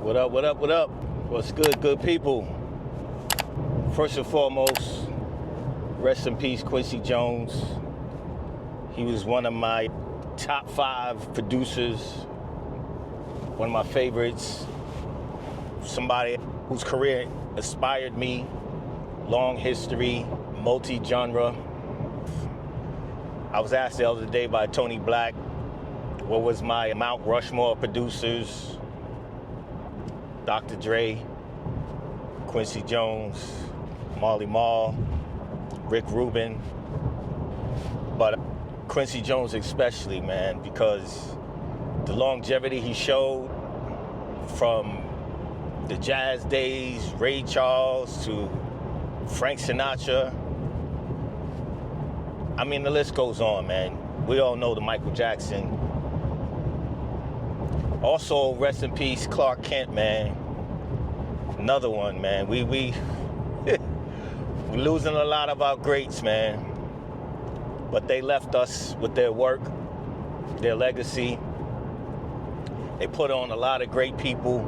What up, what up, what up? What's good, good people? First and foremost, rest in peace, Quincy Jones. He was one of my top 5 producers, one of my favorites, somebody whose career inspired me, long history, multi-genre. I was asked the other day by Tony Black, what was my Mount Rushmore producers? Dr. Dre, Quincy Jones, Marley Marl, Rick Rubin. But Quincy Jones especially, man, because the longevity he showed from the jazz days, Ray Charles to Frank Sinatra. I mean, the list goes on, man. We all know the Michael Jackson. Also, rest in peace, Clark Kent, man. Another one, man. We we're losing a lot of our greats, man. But they left us with their work, their legacy. They put on a lot of great people.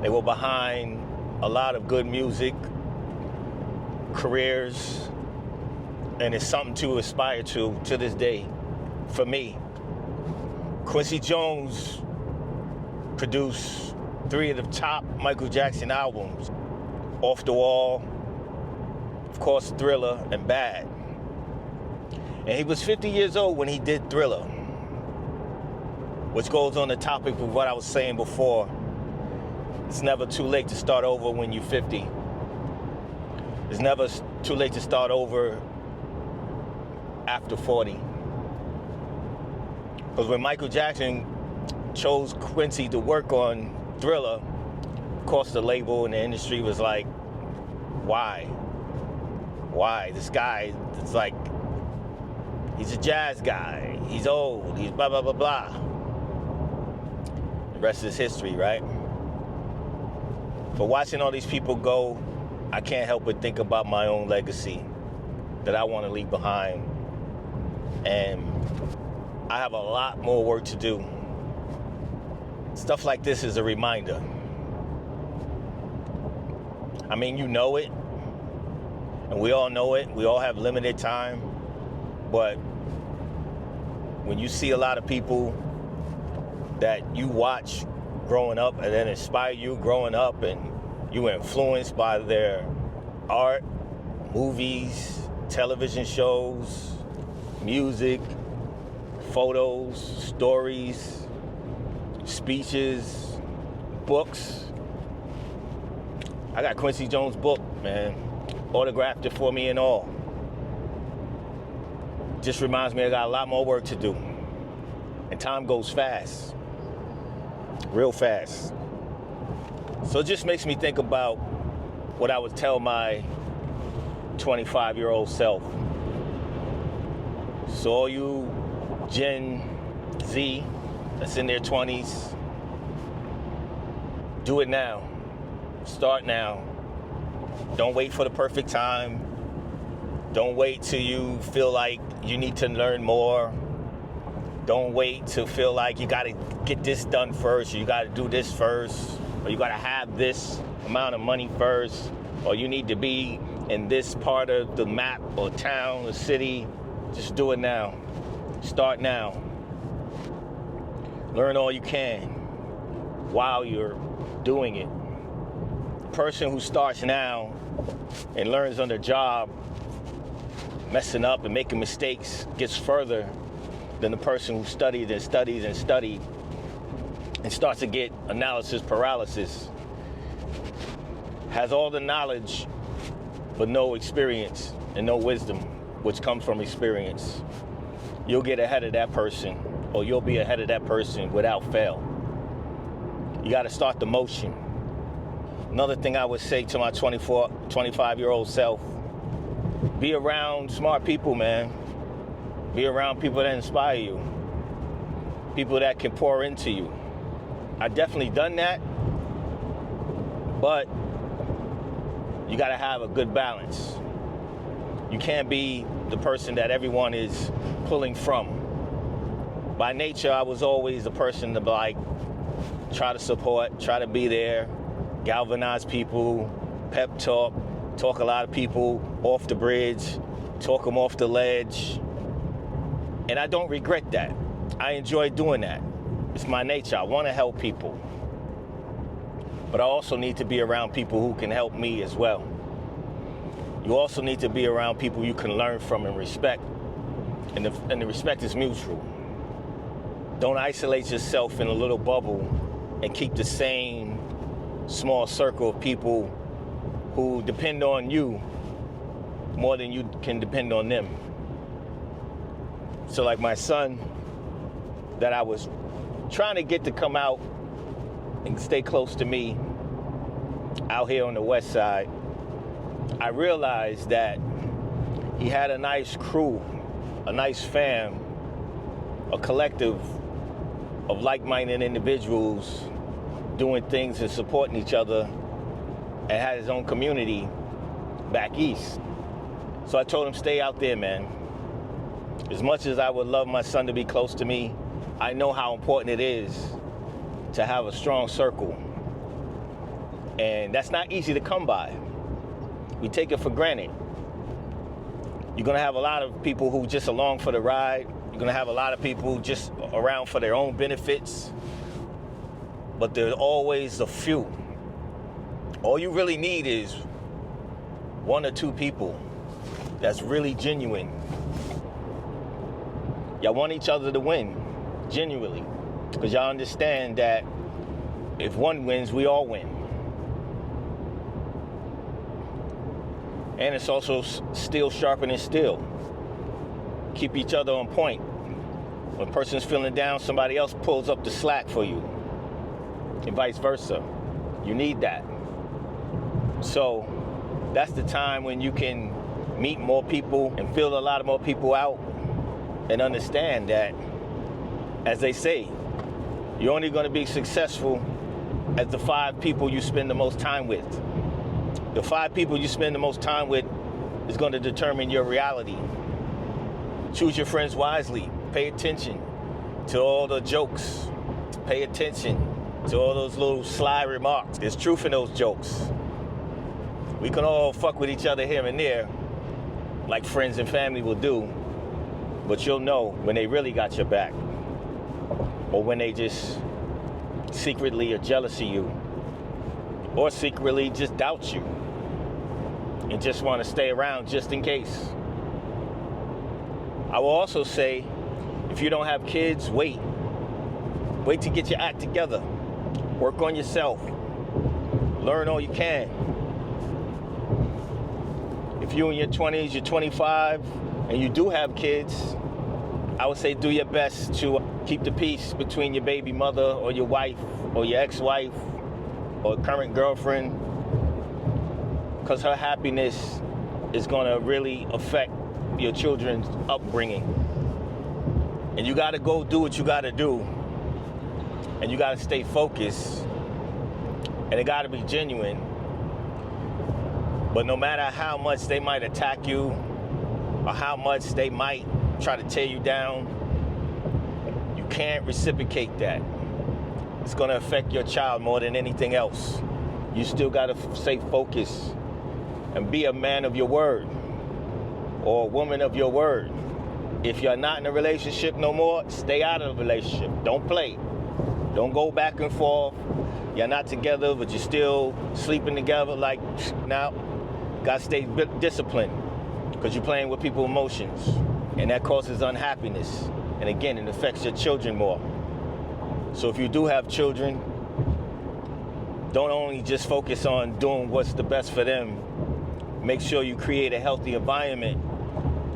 They were behind a lot of good music, careers, and it's something to aspire to this day, for me. Quincy Jones produced 3 of the top Michael Jackson albums, Off the Wall, of course, Thriller, and Bad. And he was 50 years old when he did Thriller, which goes on the topic of what I was saying before. It's never too late to start over when you're 50. It's never too late to start over after 40. Because when Michael Jackson chose Quincy to work on Thriller, of course the label and the industry was like, why? Why? This guy, it's like, he's a jazz guy, he's old, he's blah, blah, blah, blah. The rest is history, right? But watching all these people go, I can't help but think about my own legacy that I want to leave behind. And I have a lot more work to do. Stuff like this is a reminder. I mean, you know it, and we all know it. We all have limited time. But when you see a lot of people that you watch growing up and then inspire you growing up, and you were influenced by their art, movies, television shows, music, photos, stories, speeches, books. I got Quincy Jones' book, man. Autographed it for me and all. Just reminds me I got a lot more work to do. And time goes fast. Real fast. So it just makes me think about what I would tell my 25-year-old self. So all you Gen Z that's in their 20s, do it now. Start now. Don't wait for the perfect time. Don't wait till you feel like you need to learn more. Don't wait to feel like you gotta get this done first, or you gotta do this first, or you gotta have this amount of money first, or you need to be in this part of the map or town or city. Just do it now. Start now. Learn all you can while you're doing it. The person who starts now and learns on the job, messing up and making mistakes, gets further than the person who studied and studied and studied and starts to get analysis paralysis. Has all the knowledge but no experience and no wisdom, which comes from experience. You'll get ahead of that person, or you'll be ahead of that person without fail. You got to start the motion. Another thing I would say to my 25-year-old self, be around smart people, man. Be around people that inspire you, people that can pour into you. I've definitely done that, but you got to have a good balance. You can't be the person that everyone is pulling from. By nature, I was always the person to be like, try to support, try to be there, galvanize people, pep talk a lot of people off the bridge, talk them off the ledge. And I don't regret that. I enjoy doing that. It's my nature. I want to help people. But I also need to be around people who can help me as well. You also need to be around people you can learn from and respect. And the respect is mutual. Don't isolate yourself in a little bubble and keep the same small circle of people who depend on you more than you can depend on them. So like my son that I was trying to get to come out and stay close to me out here on the west side, I realized that he had a nice crew, a nice fam, a collective of like-minded individuals doing things and supporting each other, and had his own community back east. So I told him, stay out there, man. As much as I would love my son to be close to me, I know how important it is to have a strong circle. And that's not easy to come by. We take it for granted. You're gonna have a lot of people who just along for the ride. You're gonna have a lot of people just around for their own benefits. But there's always a few. All you really need is one or two people that's really genuine. Y'all want each other to win, genuinely. Because y'all understand that if one wins, we all win. And it's also steel sharpening steel. Keep each other on point. When a person's feeling down, somebody else pulls up the slack for you. And vice versa. You need that. So that's the time when you can meet more people and feel a lot of more people out and understand that, as they say, you're only going to be successful as the 5 people you spend the most time with. The 5 people you spend the most time with is going to determine your reality. Choose your friends wisely. Pay attention to all the jokes. Pay attention to all those little sly remarks. There's truth in those jokes. We can all fuck with each other here and there, like friends and family will do, but you'll know when they really got your back, or when they just secretly are jealous of you, or secretly just doubt you, and just want to stay around just in case. I will also say, if you don't have kids, wait. Wait to get your act together. Work on yourself. Learn all you can. If you're in your 20s, you're 25, and you do have kids, I would say do your best to keep the peace between your baby mother or your wife or your ex-wife or current girlfriend, because her happiness is going to really affect your children's upbringing. And you got to go do what you got to do, and you got to stay focused, and it got to be genuine. But no matter how much they might attack you or how much they might try to tear you down, you can't reciprocate that. It's going to affect your child more than anything else. You still got to stay focused and be a man of your word or a woman of your word. If you're not in a relationship no more, stay out of the relationship. Don't play. Don't go back and forth. You're not together, but you're still sleeping together. Like, now, got to stay disciplined, because you're playing with people's emotions, and that causes unhappiness. And again, it affects your children more. So if you do have children, don't only just focus on doing what's the best for them. Make sure you create a healthy environment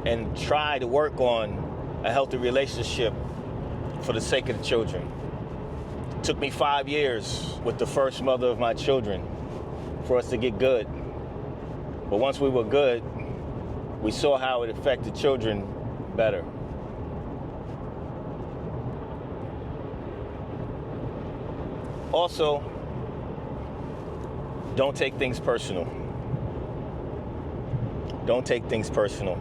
and try to work on a healthy relationship for the sake of the children. It took me 5 years with the first mother of my children for us to get good. But once we were good, we saw how it affected children better. Also, don't take things personal. Don't take things personal.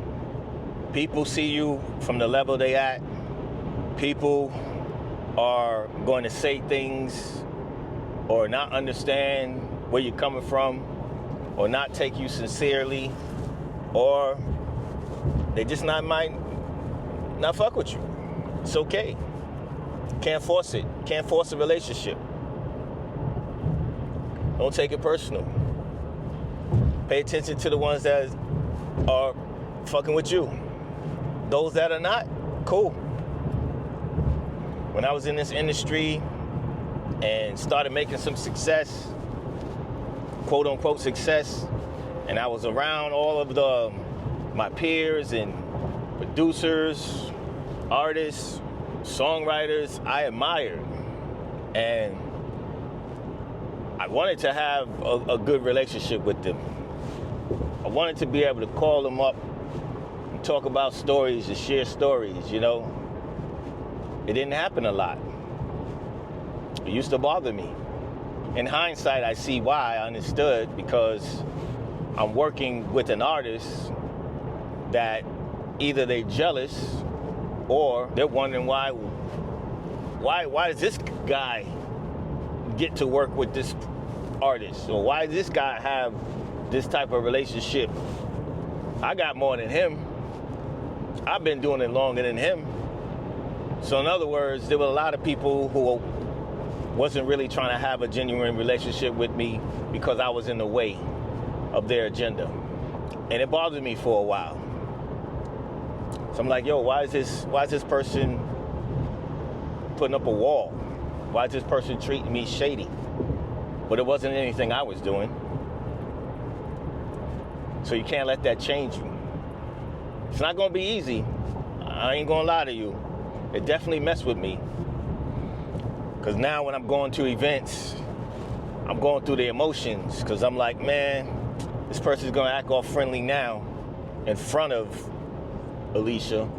People see you from the level they at. People are going to say things or not understand where you're coming from, or not take you sincerely, or they just might not fuck with you. It's okay. Can't force it. Can't force a relationship. Don't take it personal. Pay attention to the ones that are fucking with you. Those that are not, cool. When I was in this industry and started making some success, quote unquote success, and I was around all of my peers and producers, artists, songwriters I admired, and I wanted to have a good relationship with them. I wanted to be able to call them up and talk about stories and share stories, you know. It didn't happen a lot. It used to bother me. In hindsight, I see why. I understood, because I'm working with an artist that either they're jealous or they're wondering why does this guy get to work with this artist? Or why does this guy have this type of relationship? I got more than him. I've been doing it longer than him. So in other words, there were a lot of people who wasn't really trying to have a genuine relationship with me because I was in the way of their agenda. And it bothered me for a while. So I'm like, yo, why is this person putting up a wall? Why is this person treating me shady? But it wasn't anything I was doing. So you can't let that change you. It's not gonna be easy. I ain't gonna lie to you. It definitely messed with me. Because now when I'm going to events, I'm going through the emotions. Because I'm like, man, this person's gonna act all friendly now in front of Alicia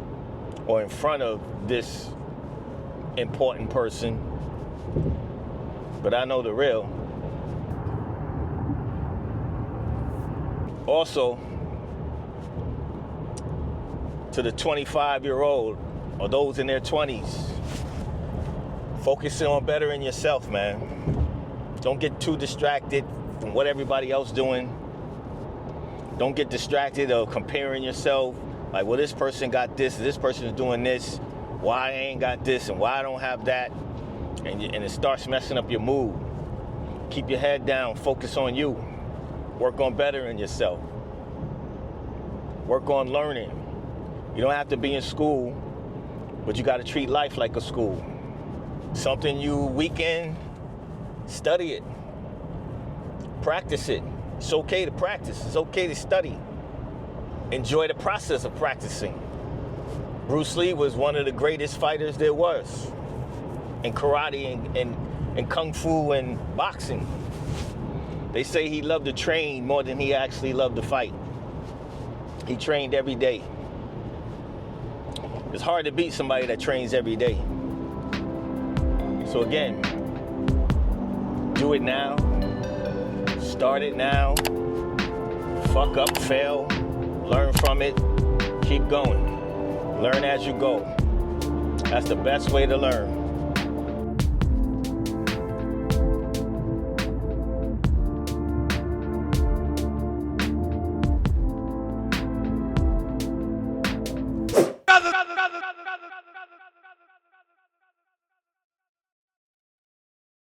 or in front of this important person. But I know the real. Also, to the 25-year-old or those in their 20s, focusing on bettering yourself, man. Don't get too distracted from what everybody else doing. Don't get distracted of comparing yourself. Like, well, this person got this, this person is doing this. Why I ain't got this and why I don't have that. And it starts messing up your mood. Keep your head down, focus on you. Work on bettering yourself. Work on learning. You don't have to be in school, but you got to treat life like a school. Something you weak in, study it. Practice it. It's okay to practice. It's okay to study. Enjoy the process of practicing. Bruce Lee was one of the greatest fighters there was in karate and kung fu and boxing. They say he loved to train more than he actually loved to fight. He trained every day. It's hard to beat somebody that trains every day. So again, do it now. Start it now. Fuck up, fail, learn from it, keep going. Learn as you go. That's the best way to learn.